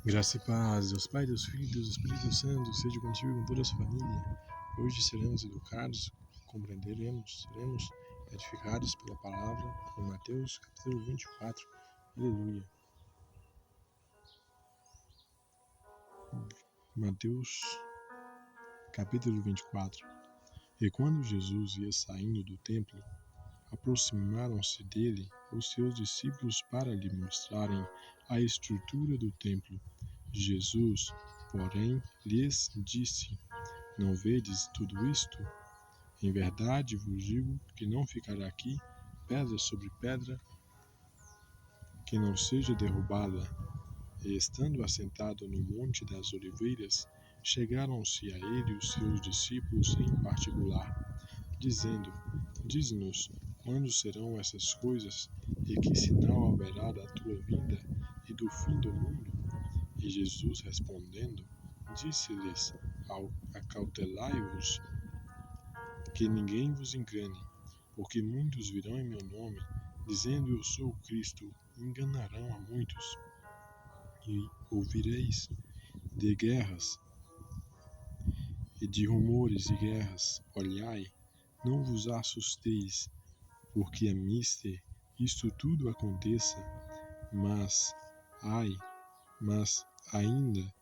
Graça e paz, Deus Pai, Deus Filho, Deus Espírito Santo, seja contigo com toda a sua família. Hoje seremos educados, seremos edificados pela palavra em Mateus capítulo 24. Aleluia. Mateus capítulo 24. E quando Jesus ia saindo do templo, aproximaram-se dele os seus discípulos para lhe mostrarem a estrutura do templo. Jesus, porém, lhes disse: Não vedes tudo isto? Em verdade vos digo que não ficará aqui pedra sobre pedra que não seja derrubada. E estando assentado no Monte das Oliveiras, chegaram-se a ele os seus discípulos em particular, dizendo: Dize-nos, quando serão essas coisas, e que sinal haverá da tua vinda e do fim do mundo? E Jesus respondendo, disse-lhes: Acautelai-vos, que ninguém vos engane, porque muitos virão em meu nome, dizendo eu sou o Cristo, e enganarão a muitos. E ouvireis de guerras e de rumores de guerras. Olhai, não vos assusteis, porque é mister isto tudo aconteça, mas ainda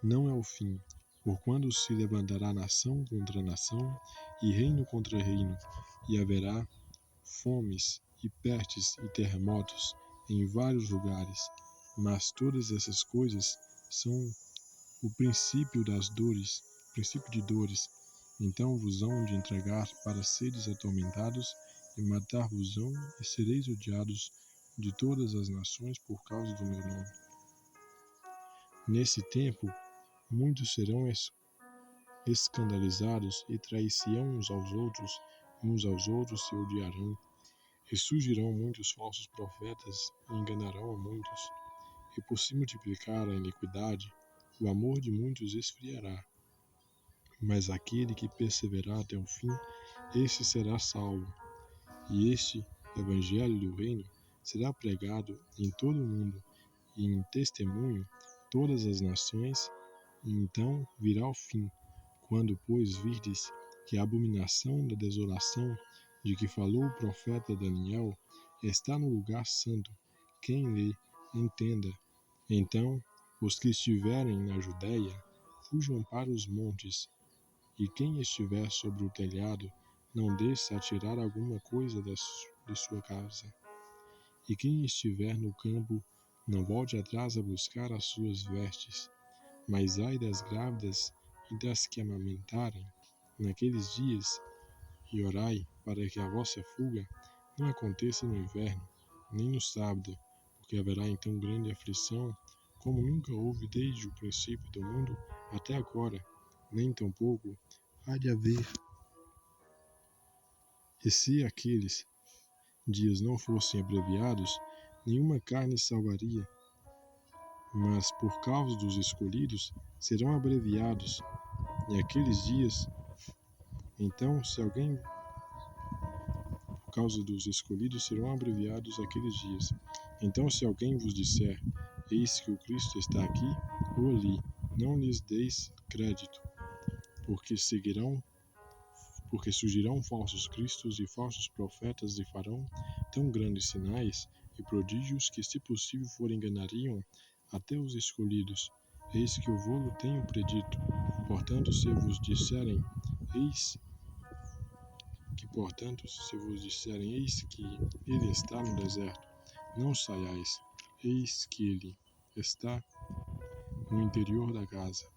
não é o fim. Porquanto se levantará nação contra nação, e reino contra reino, e haverá fomes e pestes e terremotos em vários lugares. Mas todas essas coisas são o princípio de dores. Então vos hão de entregar para seres atormentados, e matar-vos-ão, e sereis odiados de todas as nações por causa do meu nome. Nesse tempo, muitos serão escandalizados e trair-se-ão uns aos outros, e uns aos outros se odiarão. E surgirão muitos falsos profetas e enganarão a muitos. E por se multiplicar a iniquidade, o amor de muitos esfriará. Mas aquele que perseverar até o fim, esse será salvo. E este evangelho do reino será pregado em todo o mundo, e em testemunho todas as nações, e então virá o fim. Quando, pois, virdes que a abominação da desolação de que falou o profeta Daniel está no lugar santo, quem lê, entenda. Então, os que estiverem na Judéia, fujam para os montes, e quem estiver sobre o telhado, não deixe atirar alguma coisa de sua casa. E quem estiver no campo, não volte atrás a buscar as suas vestes. Mas ai das grávidas e das que amamentarem naqueles dias, e orai para que a vossa fuga não aconteça no inverno, nem no sábado, porque haverá então grande aflição, como nunca houve desde o princípio do mundo até agora, nem tampouco há de haver. E se aqueles dias não fossem abreviados, nenhuma carne salvaria, mas por causa dos escolhidos serão abreviados. E aqueles dias, então, se alguém, por causa dos escolhidos, serão abreviados aqueles dias. Então, se alguém vos disser, eis que o Cristo está aqui ou ali, não lhes deis crédito, porque surgirão falsos cristos e falsos profetas e farão tão grandes sinais e prodígios que, se possível for, enganariam até os escolhidos. Eis que eu vou-lo tenho predito. Portanto, se vos disserem, eis que ele está no deserto, não saiais, eis que ele está no interior da casa.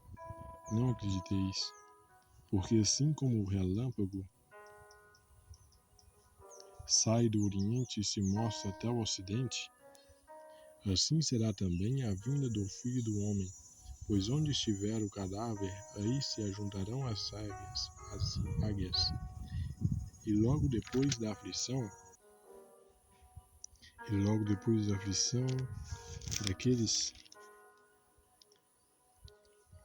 Não acrediteis, porque assim como o relâmpago sai do Oriente e se mostra até o Ocidente, assim será também a vinda do Filho do Homem. Pois onde estiver o cadáver, aí se ajuntarão as águias. E logo depois da aflição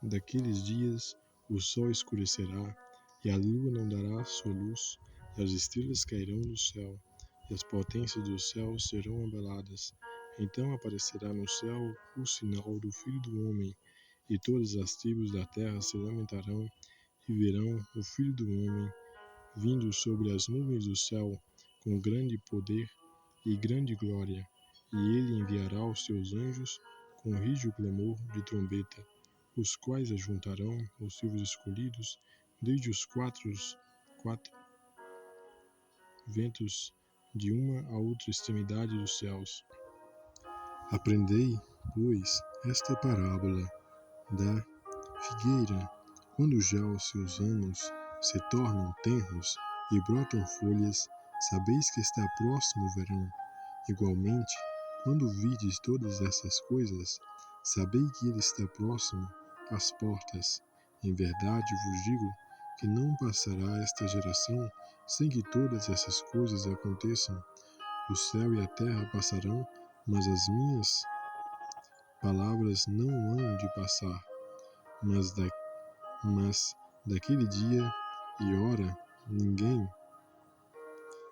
daqueles dias, o sol escurecerá, e a lua não dará sua luz, e as estrelas cairão do céu, e as potências do céu serão abaladas. Então aparecerá no céu o sinal do Filho do Homem, e todas as tribos da terra se lamentarão e verão o Filho do Homem vindo sobre as nuvens do céu com grande poder e grande glória. E ele enviará os seus anjos com rígido clamor de trombeta, os quais ajuntarão os seus escolhidos desde os quatro ventos de uma a outra extremidade dos céus. Aprendei, pois, esta parábola da figueira. Quando já os seus ramos se tornam tenros e brotam folhas, sabeis que está próximo o verão. Igualmente, quando vides todas essas coisas, sabei que ele está próximo às portas. Em verdade vos digo que não passará esta geração sem que todas essas coisas aconteçam. O céu e a terra passarão, mas as minhas palavras não hão de passar. Mas daquele dia e hora ninguém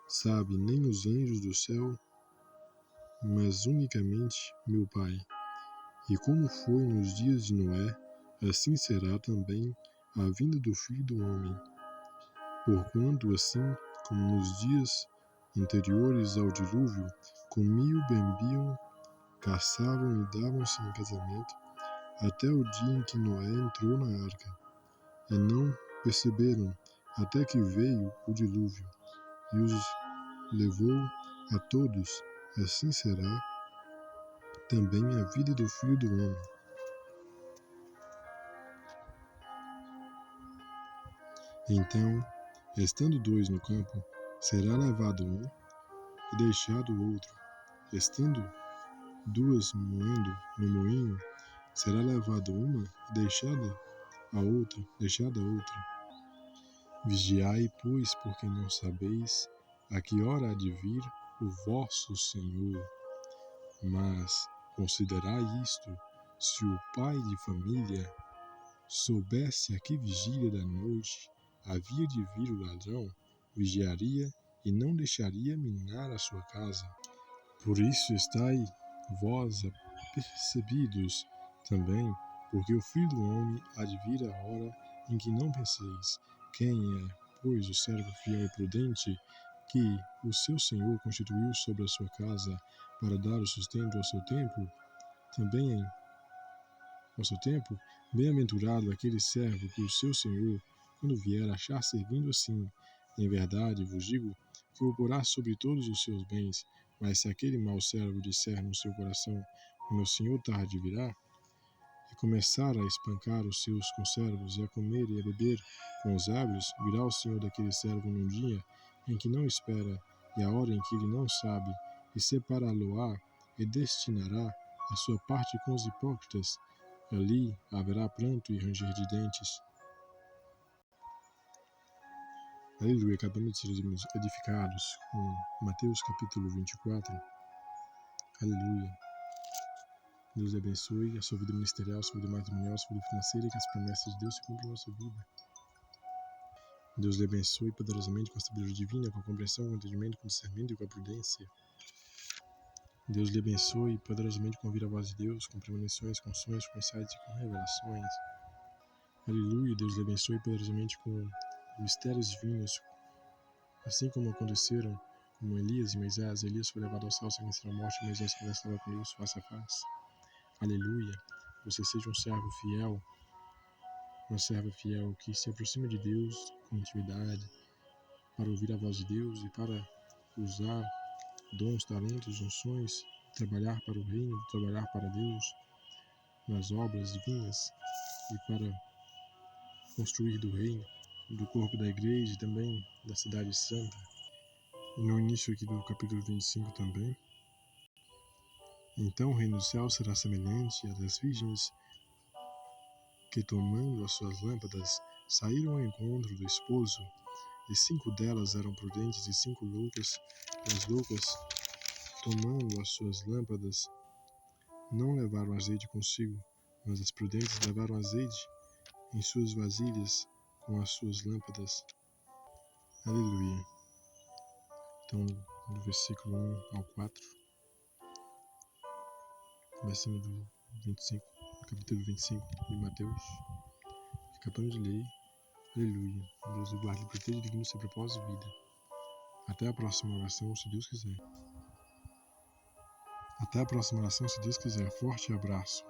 sabe, nem os anjos do céu, mas unicamente meu Pai. E como foi nos dias de Noé, assim será também a vinda do Filho do Homem. Porquanto, assim como nos dias anteriores ao dilúvio, comiam, bebiam, caçavam e davam-se em casamento, até o dia em que Noé entrou na arca, e não perceberam até que veio o dilúvio e os levou a todos. Assim será também a vida do Filho do Homem. Então, estando dois no campo, será levado um e deixado o outro. Estando duas moendo no moinho, será levado uma e deixada a outra. Vigiai, pois, porque não sabeis a que hora há de vir o vosso Senhor. Mas considerai isto: se o pai de família soubesse a que vigília da noite havia de vir o ladrão, vigiaria e não deixaria minar a sua casa. Por isso estai vós apercebidos também, porque o Filho do Homem há de vir a hora em que não penseis. Quem é, pois, o servo fiel e prudente, que o seu Senhor constituiu sobre a sua casa para dar o sustento ao seu tempo? Também ao seu tempo, bem-aventurado aquele servo que o seu Senhor, quando vier, achar servindo assim. Em verdade vos digo que o porá sobre todos os seus bens. Mas se aquele mau servo disser no seu coração: o meu Senhor tarde virá, e começar a espancar os seus conservos, e a comer e a beber com os árbitros, virá o Senhor daquele servo num dia em que não espera, e a hora em que ele não sabe, e separá-lo-á, e destinará a sua parte com os hipócritas. Ali haverá pranto e ranger de dentes. Aleluia, acabamos de ser edificados com Mateus capítulo 24. Aleluia. Deus abençoe a sua vida ministerial, a sua vida matrimonial, a sua vida financeira, e que as promessas de Deus se cumpram na sua vida. Deus lhe abençoe poderosamente com a sabedoria divina, com a compreensão, com o entendimento, com o discernimento e com a prudência. Deus lhe abençoe poderosamente com ouvir a voz de Deus, com premonições, com sonhos, com insights e com revelações. Aleluia. Deus lhe abençoe poderosamente com mistérios divinos, assim como aconteceram com Elias e Moisés. Elias foi levado ao céu sem vencer a morte, Moisés conversava com Deus face a face. Aleluia. Você seja um servo fiel, uma serva fiel que se aproxima de Deus com intimidade, para ouvir a voz de Deus e para usar dons, talentos, unções, trabalhar para o reino, trabalhar para Deus nas obras divinas e para construir do reino, do corpo da igreja e também da cidade santa. E no início aqui do capítulo 25 também. Então o reino dos céus será semelhante às das virgens que, tomando as suas lâmpadas, saíram ao encontro do esposo, e 5 delas eram prudentes e 5 loucas. E as loucas, tomando as suas lâmpadas, não levaram azeite consigo, mas as prudentes levaram azeite em suas vasilhas com as suas lâmpadas. Aleluia. Então, do versículo 1 ao 4. começando do 25, capítulo 25 de Mateus, capítulo de lei. Aleluia. Deus o guarde e proteja digno seu propósito de vida. Até a próxima oração, se Deus quiser. Até a próxima oração, se Deus quiser. Forte abraço.